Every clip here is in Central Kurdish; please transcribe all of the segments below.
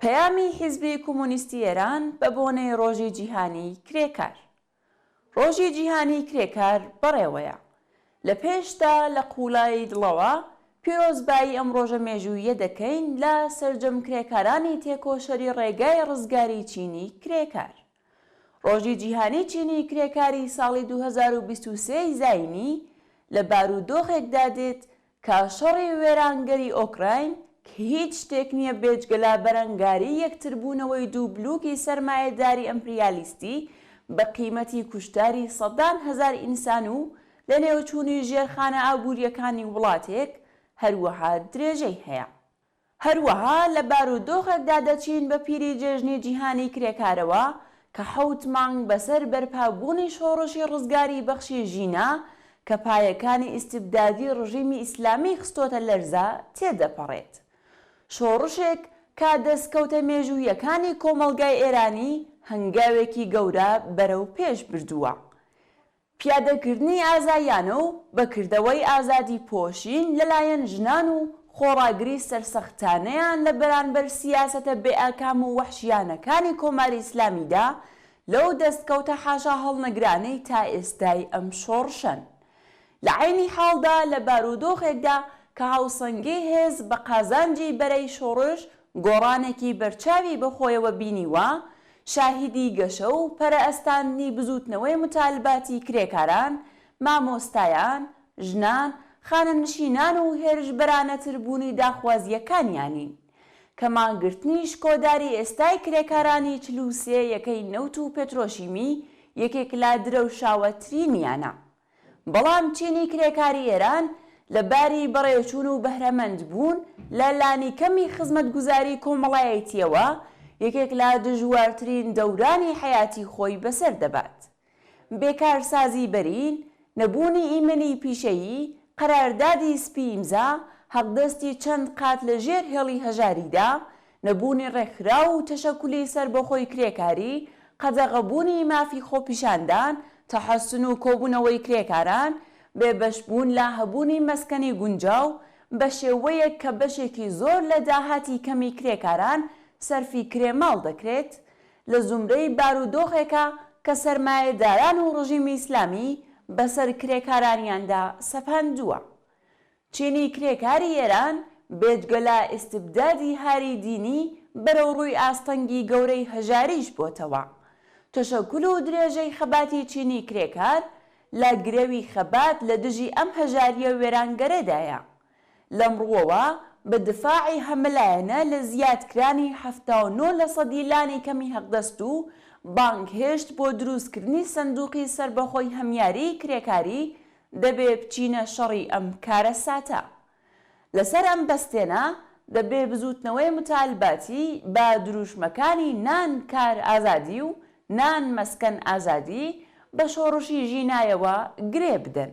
پەیامی حیزبی کۆمۆنیستی ئێران بە بۆنەی ڕۆژی جیهانی کرێکار. ڕۆژی جیهانی کرێکار بەڕێوەیە. لە پێشدا لە قوڵای دڵەوە پیرۆزبایی ئەم ڕۆژە مێژوویە دەکەین لە سەرجەم کرێکارانی تێکۆشەری ڕێگای ڕزگاری چینی کرێکار. ڕۆژی جیهانی چینی کرێکاری ساڵی 2023 زاینی لە بارودۆخێکدا دێت کە شەڕی وێرانگەری ئۆکراین کە هیچ شتێک نییە بێجگەلا بەرەنگاری یەکتربوونەوەی دوو بلووکی سەرمایەداری ئەمپریالیستی بە قیمەتی کوشتاری سەدان هەزار ئینسان و لە نێوچوونی ژێرخانە ئابوووریەکانی وڵاتێک هەروەها درێژەی هەیە. هەروەها لە بارودۆخێکدا دەچین بە پیری جێژنی جیهانی کرێکارەوە کە 7 مانگ بەسەر بەرپابوونی شۆڕشی ڕزگاری بەخشی ژینە کە پایەکانی ئیستیبدادی ڕژیمی ئیسلامی خستۆتە لەرزە تێدەپەڕێت. شۆڕشێک کە دەستکەوتە مێژوویەکانی کۆمەڵگای ئێرانی هەنگاوێکی گەورە بەرەو پێش بردووە. پیادەکردنی ئازاییانە و بەکردەوەی ئازادی پۆشین لەلایەن ژنان و خۆڕاگری سەرسەختانەیان لە بەرامبەر سیاسەتە بێئاکام و وەحشیانەکانی کۆماری ئیسلامیدا لەو دەستکەوتە حاشا هەڵنەگرانەی تا ئێستای ئەم شۆڕشن. لە عینی حاڵدا لە بارودۆخێکدا کە هاوسەنگی هێز بە قازانجی بەرەی شۆڕش گۆڕانێکی بەرچاوی بەخۆیەوە بینیوە، شاهیدی گەشە و پەرەئەستاندنی بزوتنەوەی متالباتی کرێکاران، مامۆستایان، ژنان، خانەنشینان و هێرشبەرانەتربوونی داخوازیەکانیانین کە مانگرتنی شکۆداری ئێستای کرێکارانی 43 یەکەی نەوت و پێترۆشیمی یەکێک لا درەوشاوەترینیانە. بەڵام چینی کرێکاری ئێران لە باری بەڕێوچوون و بەهرەمەند بوون لە لانی کەمی خزمەتگوزاری کۆمەڵایەتیەوە یەکێک لا دژوارترین دەورانی حیاتی خۆی بەسەر دەبات. بێکارسازی بەرین، نەبوونی ئیمنی پیشەیی، قەراردادی سپی ئیمزا، هەڵدەستی چەند قات لە ژێر هێڵی هەژاریدا، نەبوونی ڕێکخرا و تەشەکولی سەربەخۆی کرێکاری، قەدەغەبوونی مافی خۆپیشاندان، تەحەسن و کۆبوونەوەی کرێکاران، بێبەشبوون لە هەبوونی مەسکەنی گونجاو بە شێوەیەک کە بەشێکی زۆر لە داهاتی کەمی کرێکاران سەرفی کرێماڵ دەکرێت، لە زومرەی بارودۆخێکە کە سەرمایەداران و ڕژیمی ئیسلامی بەسەر کرێکارانیاندا سەپاندووە. چینی کرێکاری ئێران بێجگەلا ئیستیبدادی هاری دینی بەرەو ڕووی ئاستەنگی گەورەی هەژاریش بۆتەوە. تەشەکول و درێژەی خەباتی چینی کرێکار لە گرەوی خەبات لە دژی ئەم هەژاریە وێرانگەرەدایە. لەمڕووەوە بە دفاعی هەملایەنە لە زیادکرانی 79% لانی کەمی هەقدەست و بانگهێشت بۆ دروستکردنی سندوقی سەربەخۆی هەمیاری کرێکاری دەبێ بچینە شەڕی ئەم کارە ساتە. لەسەر ئەم بەستێنە دەبێ بزوتنەوەی متالباتی بە دروشمەکانی نان کار ئازادی و نان مەسکەن ئازادی بە شۆڕشی ژینایەوە گرێ بدەن.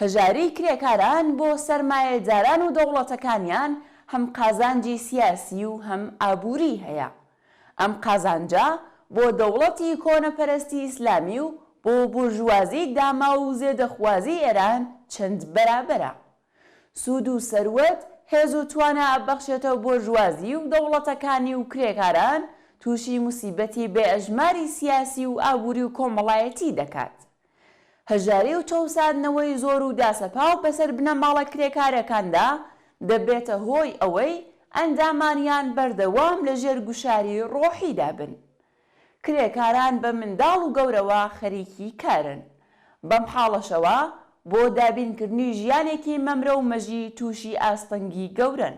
هەژاری کرێکاران بۆ سەرمایەداران و دەوڵەتەکانیان هەم قازانجی سیاسی و هەم ئابووری هەیە. ئەم قازانجا بۆ دەوڵەتی کۆنەپەرستی ئیسلامی و بۆ بورژوازی داما و زێدەخوازی ئێران چەند بەرابەرە. سوود و سەروەت هێز و توانە ئەبەخشێتەوە بورژوازی و دەوڵەتەکانی و کرێکاران تووشی موسیبەتی بێئەژماری سیاسی و ئابووری و کۆمەڵایەتی دەکات. هەژاری و چەوساندنەوەی زۆر و داسەپاو بەسەر بنەماڵە کرێکارەکاندا دەبێتە هۆی ئەوەی ئەندامانیان بەردەوام لە ژێر گوشاری ڕۆحیدا بن. کرێکاران بە منداڵ و گەورەوە خەریکی کارن. بەم حاڵەشەوە بۆ دابینکردنی ژیانێکی مەمرە و مەژی تووشی ئاستەنگی گەورن.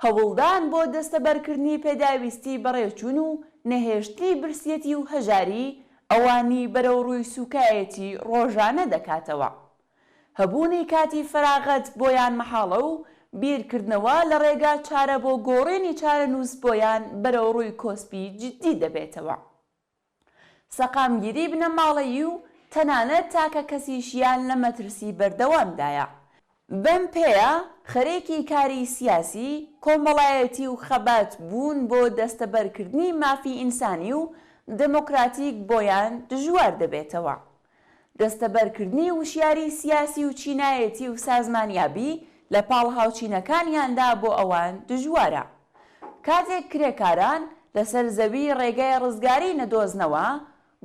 هەوڵدان بۆ دەستەبەرکردنی پێداویستی بەڕێوچوون و نەهێشتنی برسیەتی و هەژاری ئەوانی بەرەو ڕووی سوکایەتی ڕۆژانە دەکاتەوە. هەبوونی کاتی فەراغەت بۆیان مەحاڵە و بیرکردنەوە لە ڕێگا چارە بۆ گۆڕینی چارەنووس بۆیان بەرەو ڕووی کۆسپی جددی دەبێتەوە. سەقامگیری بنەماڵەیی و تەنانەت تاکە کەسیشیان لە مەترسی بەردەوامدایە. بەم پێیە خەرێکی کاری سیاسی، کۆمەڵایەتی و خەبات بوون بۆ دەستەبەرکردنی مافی ئینسانی و دموکراتیک بۆیان دژوار دەبێتەوە. دەستەبەرکردنی وشیاری سیاسی و چینایەتی و سازمانیابی لە پاڵ هاوچینەکانیاندا بۆ ئەوان دژوارە. کاتێک کرێکاران لەسەر زەوی ڕێگای ڕزگاری نەدۆزنەوە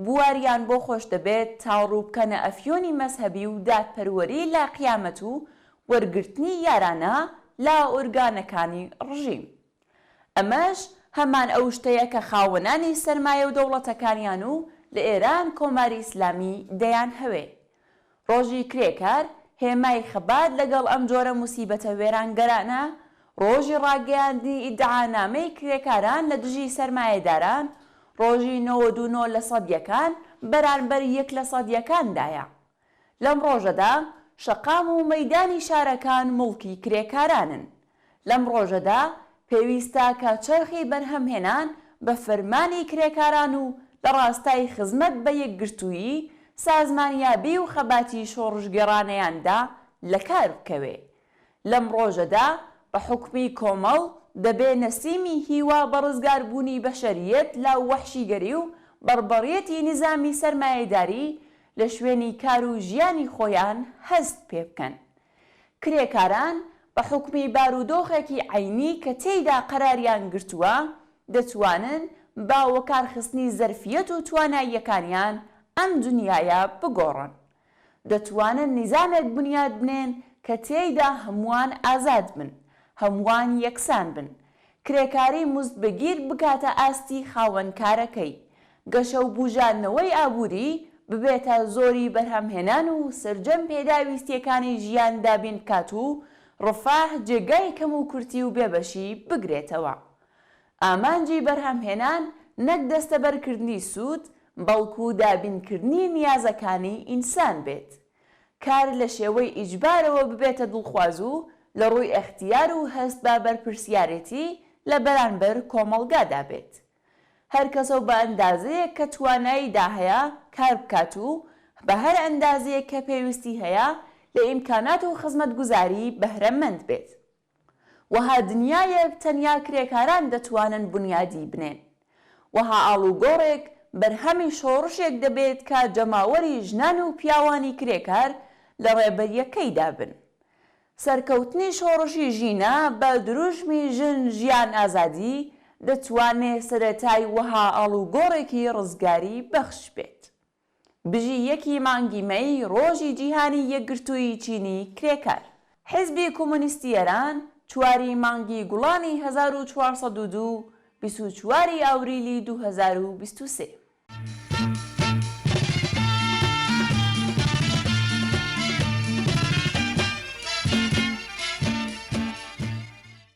بواریان بۆ خۆش دەبێت تاوڕوو بکەنە ئەفیۆنی مەزهەبی و دادپەروەری لا قیامەت و وەرگرتنی یارانە لا ئۆرگانەکانی ڕژیم. ئەمەش هەمان ئەو شتەیە کە خاوەنانی سەرمایە و دەوڵەتەکانیان و لە ئێران کۆماری ئیسلامی دەیان هەوێ. ڕۆژی کرێکار هێمای خەبات لەگەڵ ئەم جۆرە موسیبەتە وێرانگەرانە، ڕۆژی ڕاگەیاندنی ئیدعانامەی کرێکاران لە دژی سەرمایەداران، ڕۆژی 92% بەرامبەر 1%دایە. لەم ڕۆژەدا شەقام و مەیدانی شارەکان مڵکی کرێکارانن. لەم ڕۆژەدا پێویستە کە چەرخی بەرهەمهێنان بە فەرمانی کرێکاران و لە ڕاستای خزمەت بە یەکگرتوویی سازمانیابی و خەباتی شۆڕژگێڕانەیاندا لە کار بکەوێ. لەم ڕۆژەدا بە حکمی کۆمەڵ دەبێ نەسیمی هیوا بە ڕزگاربوونی بەشەریەت لا وەحشیگەری و بەڕبەڕیەتی نظامی سەرمایەداری لە شوێنی کار و ژیانی خۆیان هەست پێ بکەن. کرێکاران بە حکمی بارودۆخێکی عینی کە تێیدا قەراریان گرتووە دەتوانن با وەکارخستنی زەرفیەت و تواناییەکانیان ئەم دنیایە بگۆڕن. دەتوانن نیزامێک بنیاد بنێن کە تێیدا هەمووان ئازاد بن، هەمووان یەکسان بن، کرێکاری مزدبگیر بکاتە ئاستی خاوەنکارەکەی، گەشە و بوژاندنەوەی ئابووری ببێتە زۆری بەرهەمهێنان و سرجەم پێداویستیەکانی ژیان دابین بکات و ڕفاه جێگای کەم و کورتی و بێبەشی بگرێتەوە. ئامانجی بەرهەمهێنان نەک دەستەبەرکردنی سوود بەڵکو دابینکردنی نیازەکانی ئینسان بێت. کار لە شێوەی ئیجبارەوە ببێتە دڵخواز و لە ڕووی ئەختیار و هەست بە بەرپرسیارەتی لە بەرانبەر کۆمەڵگادا بێت. هەر کەسە بە ئەندازەیە کە تواناییدا هەیە کار بکات و بە هەر ئەندازەیە کە پێویستی هەیە لە ئیمکانات و خزمەتگوزاری بەهرەمەند بێت. وەها دنیایەک تەنیا کرێکاران دەتوانن بنیادی بنێن. وەها ئاڵوگۆڕێک بەرهەمی شۆڕشێک دەبێت کە جەماوەری ژنان و پیاوانی کرێکار لە ڕێبەریەکەیدا بن. سەرکەوتنی شۆڕشی ژینە بە دروژمی ژن ژیان ئازادی دەتوانێت سەرەتای وەها ئاڵوگۆڕێکی ڕزگاری بەخش بێت. بژی 1 مانگی مەی ڕۆژی جیهانی یەکگرتووی چینی کرێکار. حیزبی کۆمۆنیستی ئێران 4 مانگی گوڵانی 1402 24 ئاوریلی 2023